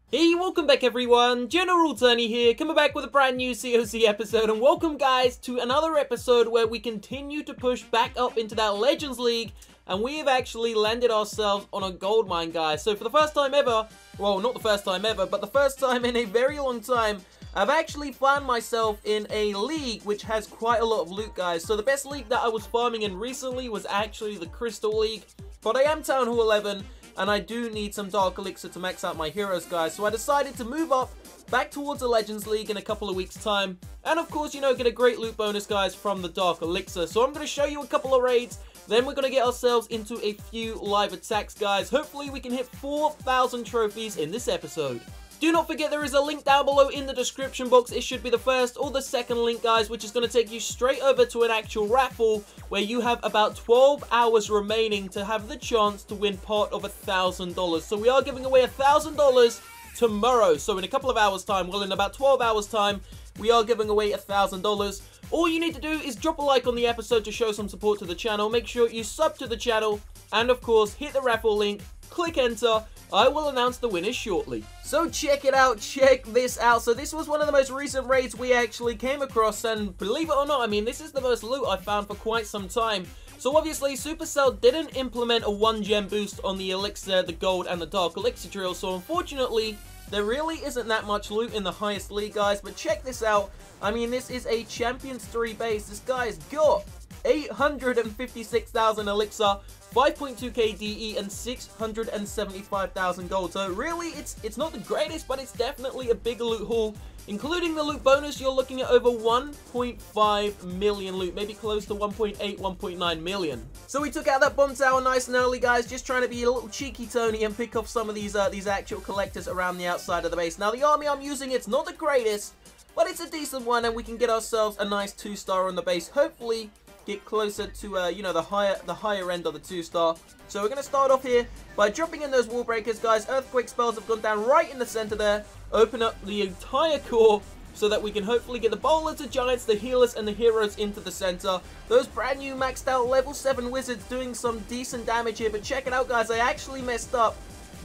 Hey, welcome back everyone, General Tony here, coming back with a brand new COC episode, and welcome guys to another episode where we continue to push back up into that Legends League, and we have actually landed ourselves on a gold mine, guys. So for the first time ever, well, not the first time ever, but the first time in a very long time, I've actually found myself in a league which has quite a lot of loot, guys. So the best league that I was farming in recently was actually the Crystal League, but I am Town Hall 11, and I do need some Dark Elixir to max out my heroes, guys. So I decided to move up back towards the Legends League in a couple of weeks' time. And of course, you know, get a great loot bonus, guys, from the Dark Elixir. So I'm going to show you a couple of raids. Then we're going to get ourselves into a few live attacks, guys. Hopefully we can hit 4,000 trophies in this episode. Do not forget there is a link down below in the description box. It should be the first or the second link, guys, which is going to take you straight over to an actual raffle where you have about 12 hours remaining to have the chance to win part of $1,000. So we are giving away $1,000 tomorrow. So in a couple of hours time, well, in about 12 hours time, we are giving away $1,000. All you need to do is drop a like on the episode to show some support to the channel. Make sure you sub to the channel and of course hit the raffle link, click enter. I will announce the winners shortly. So check it out, check this out. So this was one of the most recent raids we actually came across, and believe it or not, I mean, this is the most loot I've found for quite some time. So obviously Supercell didn't implement a 1 gem boost on the Elixir, the Gold and the Dark Elixir drill, so unfortunately there really isn't that much loot in the highest league, guys. But check this out, I mean, this is a Champions 3 base. This guy's got 856,000 Elixir, 5.2k DE, and 675,000 gold. So really, it's not the greatest, but it's definitely a big loot haul. Including the loot bonus, you're looking at over 1.5 million loot, maybe close to 1.8, 1.9 million. So we took out that bomb tower nice and early, guys, just trying to be a little cheeky Tony and pick off some of these actual collectors around the outside of the base. Now the army I'm using, it's not the greatest, but it's a decent one, and we can get ourselves a nice 2-star on the base. Hopefully get closer to, you know, the higher end of the 2-star. So we're going to start off here by dropping in those wall breakers, guys. Earthquake spells have gone down right in the center there. Open up the entire core so that we can hopefully get the bowlers, the giants, the healers, and the heroes into the center. Those brand new maxed out level 7 wizards doing some decent damage here. But check it out, guys. I actually messed up.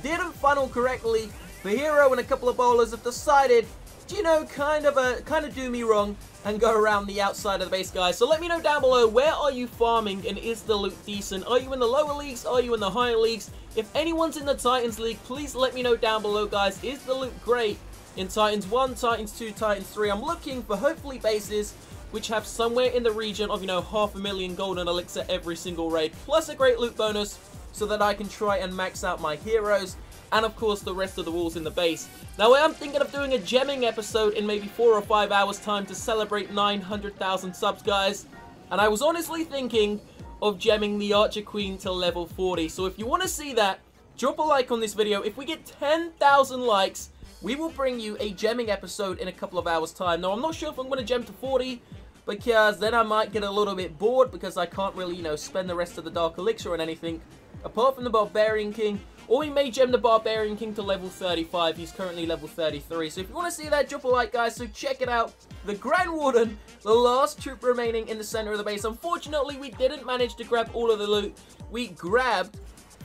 Didn't funnel correctly. The hero and a couple of bowlers have decided, you know, kind of do me wrong and go around the outside of the base, guys. So let me know down below, where are you farming and is the loot decent? Are you in the lower leagues? Are you in the higher leagues? If anyone's in the Titans League, please let me know down below, guys. Is the loot great in Titans 1, Titans 2, Titans 3? I'm looking for hopefully bases which have somewhere in the region of, you know, 500,000 golden elixir every single raid, plus a great loot bonus so that I can try and max out my heroes and of course the rest of the walls in the base. Now I am thinking of doing a gemming episode in maybe 4 or 5 hours time to celebrate 900,000 subs, guys. And I was honestly thinking of gemming the Archer Queen to level 40. So if you want to see that, drop a like on this video. If we get 10,000 likes, we will bring you a gemming episode in a couple of hours time. Now I'm not sure if I'm going to gem to 40, because then I might get a little bit bored because I can't really, you know, spend the rest of the Dark Elixir on anything apart from the Barbarian King. Or we may gem the Barbarian King to level 35. He's currently level 33. So if you want to see that, drop a like, guys. So check it out. The Grand Warden, the last troop remaining in the center of the base. Unfortunately, we didn't manage to grab all of the loot. We grabbed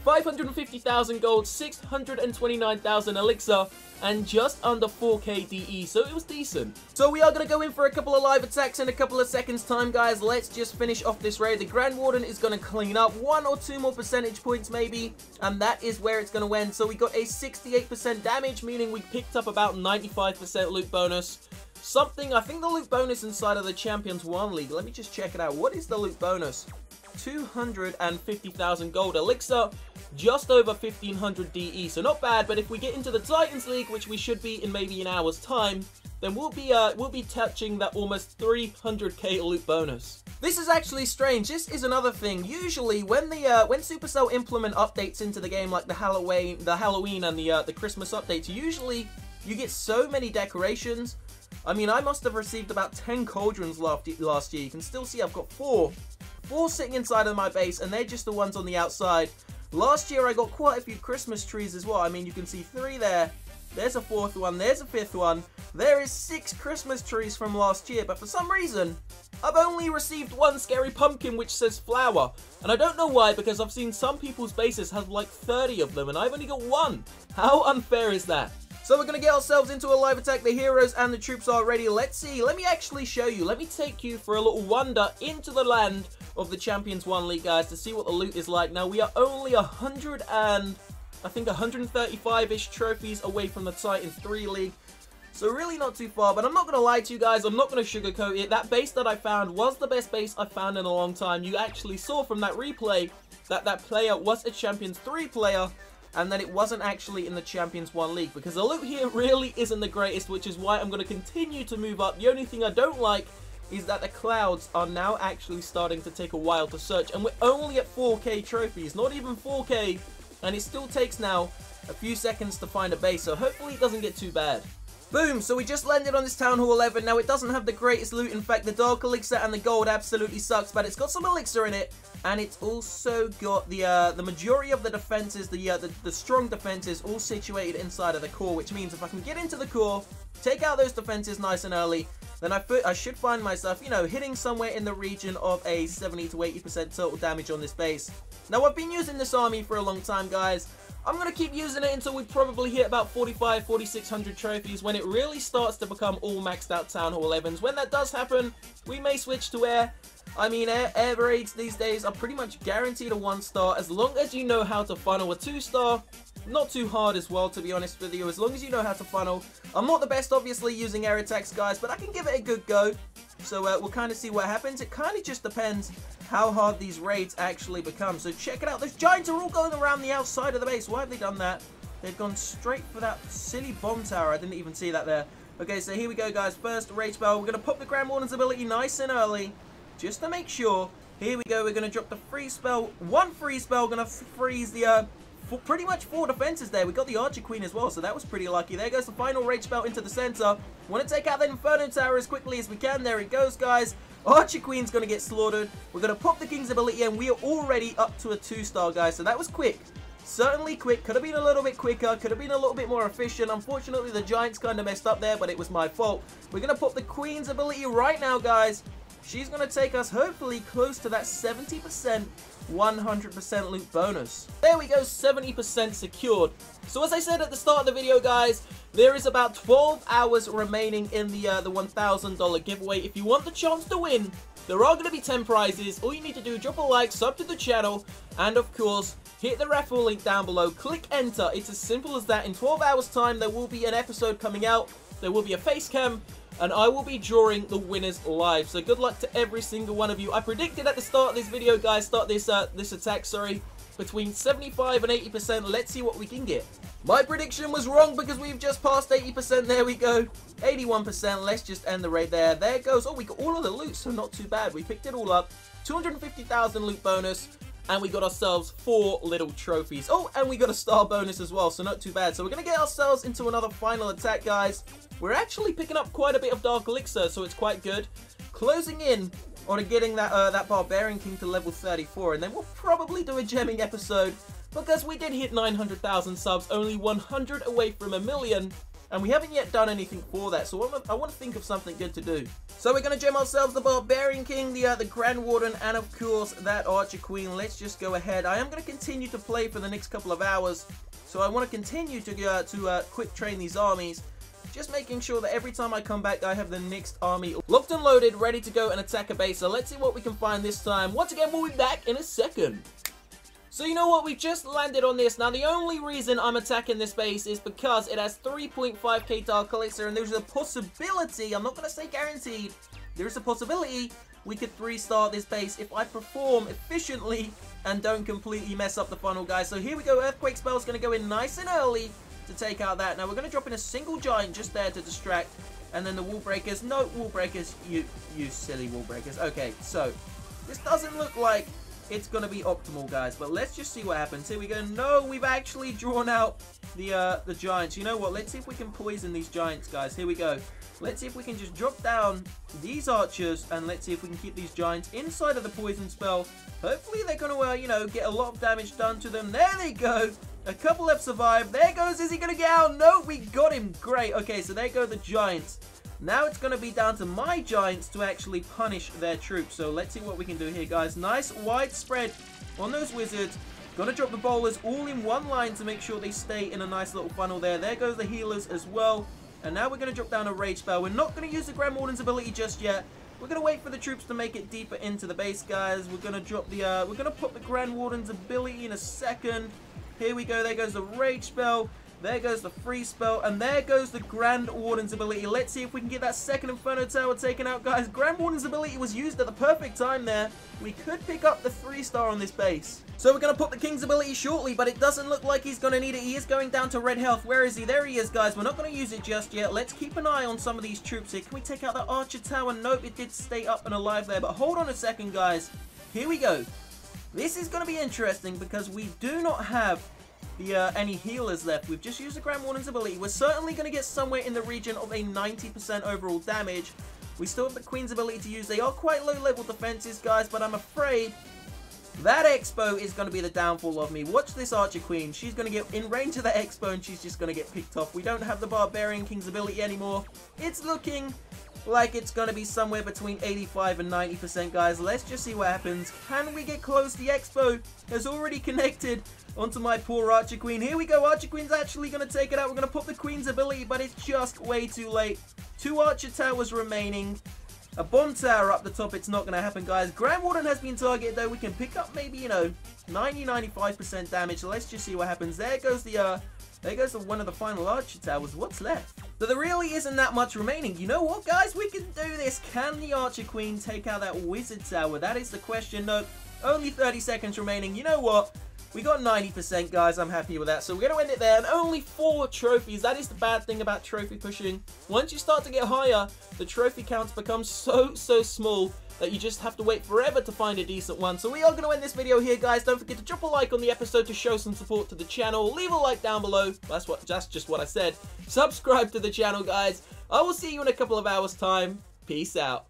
550,000 gold, 629,000 elixir, and just under 4k DE, so it was decent. So we are going to go in for a couple of live attacks in a couple of seconds time, guys. Let's just finish off this raid. The Grand Warden is going to clean up 1 or 2 more percentage points maybe, and that is where it's going to end. So we got a 68% damage, meaning we picked up about 95% loot bonus. Something, I think the loot bonus inside of the Champions 1 League, let me just check it out. What is the loot bonus? 250,000 gold elixir, just over 1500 DE, so not bad. But if we get into the Titans League, which we should be in maybe an hour's time, then we'll be touching that almost 300k loot bonus. This is actually strange. This is another thing. Usually when Supercell implement updates into the game, like the Halloween and the Christmas updates, usually you get so many decorations. I mean, I must have received about 10 cauldrons last year. You can still see I've got 4 sitting inside of my base, and they're just the ones on the outside. Last year I got quite a few Christmas trees as well. I mean, you can see 3 there. There's a 4th one. There's a 5th one. There is 6 Christmas trees from last year, but for some reason I've only received 1 scary pumpkin which says flower. And I don't know why, because I've seen some people's bases have like 30 of them and I've only got 1. How unfair is that? So we're going to get ourselves into a live attack. The heroes and the troops are ready. Let's see. Let me actually show you. Let me take you for a little wander into the land of the Champions 1 League, guys, to see what the loot is like. Now, we are only 135-ish trophies away from the Titans 3 League. So really not too far, but I'm not going to lie to you guys. I'm not going to sugarcoat it. That base that I found was the best base I found in a long time. You actually saw from that replay that that player was a Champions 3 player, and that it wasn't actually in the Champions 1 League, because the loot here really isn't the greatest, which is why I'm going to continue to move up. The only thing I don't like is that the clouds are now actually starting to take a while to search, and we're only at 4K trophies, not even 4K, and it still takes now a few seconds to find a base, so hopefully it doesn't get too bad. Boom, so we just landed on this Town Hall 11. Now, it doesn't have the greatest loot. In fact, the Dark Elixir and the gold absolutely sucks, but it's got some elixir in it, and it's also got the majority of the defenses, the strong defenses, all situated inside of the core, which means if I can get into the core, take out those defenses nice and early, then I should find myself, you know, hitting somewhere in the region of a 70 to 80% total damage on this base. Now, I've been using this army for a long time, guys. I'm going to keep using it until we probably hit about 4,600 trophies, when it really starts to become all maxed out Town Hall 11s. When that does happen, we may switch to air. I mean, air raids these days are pretty much guaranteed a 1-star, as long as you know how to funnel a 2-star. Not too hard as well, to be honest with you, as long as you know how to funnel. I'm not the best, obviously, using air attacks, guys, but I can give it a good go. So we'll kind of see what happens. It kind of just depends how hard these raids actually become. So check it out. Those giants are all going around the outside of the base. Why have they done that? They've gone straight for that silly bomb tower. I didn't even see that there. Okay, so here we go, guys. First raid spell. We're going to pop the Grand Warden's ability nice and early, just to make sure. Here we go. We're going to drop the free spell. One free spell. Going to freeze the pretty much 4 defenses there. We got the Archer Queen as well, so that was pretty lucky. There goes the final rage spell into the center. Want to take out the Inferno Tower as quickly as we can. There it goes, guys. Archer Queen's going to get slaughtered. We're going to pop the King's ability, and we are already up to a 2-star, guys. So that was quick. Certainly quick. Could have been a little bit quicker. Could have been a little bit more efficient. Unfortunately, the Giants kind of messed up there, but it was my fault. We're going to pop the Queen's ability right now, guys. She's going to take us, hopefully, close to that 70%, 100% loot bonus. There we go, 70% secured. So as I said at the start of the video, guys, there is about 12 hours remaining in the $1,000 giveaway. If you want the chance to win, there are going to be 10 prizes. All you need to do, drop a like, sub to the channel, and of course, hit the raffle link down below. Click enter. It's as simple as that. In 12 hours time, there will be an episode coming out. There will be a face cam, and I will be drawing the winners live. So good luck to every single one of you. I predicted at the start of this video, guys, this attack, sorry, between 75 and 80%. Let's see what we can get. My prediction was wrong because we've just passed 80%. There we go. 81%. Let's just end the raid there. There it goes. Oh, we got all of the loot, so not too bad. We picked it all up. 250,000 loot bonus. And we got ourselves 4 little trophies. Oh, and we got a star bonus as well, so not too bad. So we're going to get ourselves into another final attack, guys. We're actually picking up quite a bit of Dark Elixir, so it's quite good. Closing in on getting that Barbarian King to level 34. And then we'll probably do a gemming episode, because we did hit 900,000 subs, only 100 away from a million. And we haven't yet done anything for that, so I want to think of something good to do. So we're going to gem ourselves the Barbarian King, the Grand Warden, and of course that Archer Queen. Let's just go ahead. I am going to continue to play for the next couple of hours, so I want to continue to quick train these armies. Just making sure that every time I come back, I have the next army locked and loaded, ready to go and attack a base. So let's see what we can find this time. Once again, we'll be back in a second. So you know what, we've just landed on this. Now the only reason I'm attacking this base is because it has 3.5k Dark Elixir, and there's a possibility, I'm not going to say guaranteed, there's a possibility we could 3-star this base if I perform efficiently and don't completely mess up the funnel, guys. So here we go, Earthquake Spell's going to go in nice and early to take out that. Now we're going to drop in a single giant just there to distract, and then the Wall Breakers. No Wall Breakers, you silly Wall Breakers. Okay, so this doesn't look like it's going to be optimal, guys, but let's just see what happens. Here we go. No, we've actually drawn out the giants. You know what? Let's see if we can poison these giants, guys. Here we go. Let's see if we can just drop down these archers, and let's see if we can keep these giants inside of the poison spell. Hopefully they're going to, you know, get a lot of damage done to them. There they go. A couple have survived. There goes. Is he going to get out? No, we got him. Great. Okay, so there go the giants. Now it's going to be down to my giants to actually punish their troops. So let's see what we can do here, guys. Nice widespread on those wizards. Gonna drop the bowlers all in one line to make sure they stay in a nice little funnel there. There goes the healers as well. And now we're going to drop down a Rage Spell. We're not going to use the Grand Warden's ability just yet. We're going to wait for the troops to make it deeper into the base, guys. We're going to drop the, we're going to put the Grand Warden's ability in a second. Here we go. There goes the Rage Spell. There goes the Freeze Spell. And there goes the Grand Warden's ability. Let's see if we can get that second Inferno Tower taken out, guys. Grand Warden's ability was used at the perfect time there. We could pick up the 3-star on this base. So we're going to put the King's ability shortly, but it doesn't look like he's going to need it. He is going down to red health. Where is he? There he is, guys. We're not going to use it just yet. Let's keep an eye on some of these troops here. Can we take out the Archer Tower? Nope, it did stay up and alive there. But hold on a second, guys. Here we go. This is going to be interesting because we do not have any healers left. We've just used the Grand Warden's ability. We're certainly going to get somewhere in the region of a 90% overall damage. We still have the Queen's ability to use. They are quite low-level defenses, guys, but I'm afraid that Expo is going to be the downfall of me. Watch this Archer Queen. She's going to get in range of the Expo and she's just going to get picked off. We don't have the Barbarian King's ability anymore. It's looking like it's going to be somewhere between 85 and 90%, guys. Let's just see what happens. Can we get close? The Expo has already connected onto my poor Archer Queen. Here we go. Archer Queen's actually going to take it out. We're going to put the Queen's ability, but it's just way too late. 2 Archer Towers remaining. A Bomb Tower up the top. It's not going to happen, guys. Grand Warden has been targeted, though. We can pick up maybe, you know, 90-95% damage. So let's just see what happens. There goes the, one of the final Archer Towers. What's left? So there really isn't that much remaining. You know what, guys? We can do this. Can the Archer Queen take out that Wizard Tower? That is the question. No, only 30 seconds remaining. You know what? We got 90%, guys. I'm happy with that. So we're going to end it there. And only 4 trophies. That is the bad thing about trophy pushing. Once you start to get higher, the trophy counts become so small that you just have to wait forever to find a decent one. So we are going to end this video here, guys. Don't forget to drop a like on the episode to show some support to the channel. Leave a like down below. That's just what I said. Subscribe to the channel, guys. I will see you in a couple of hours' time. Peace out.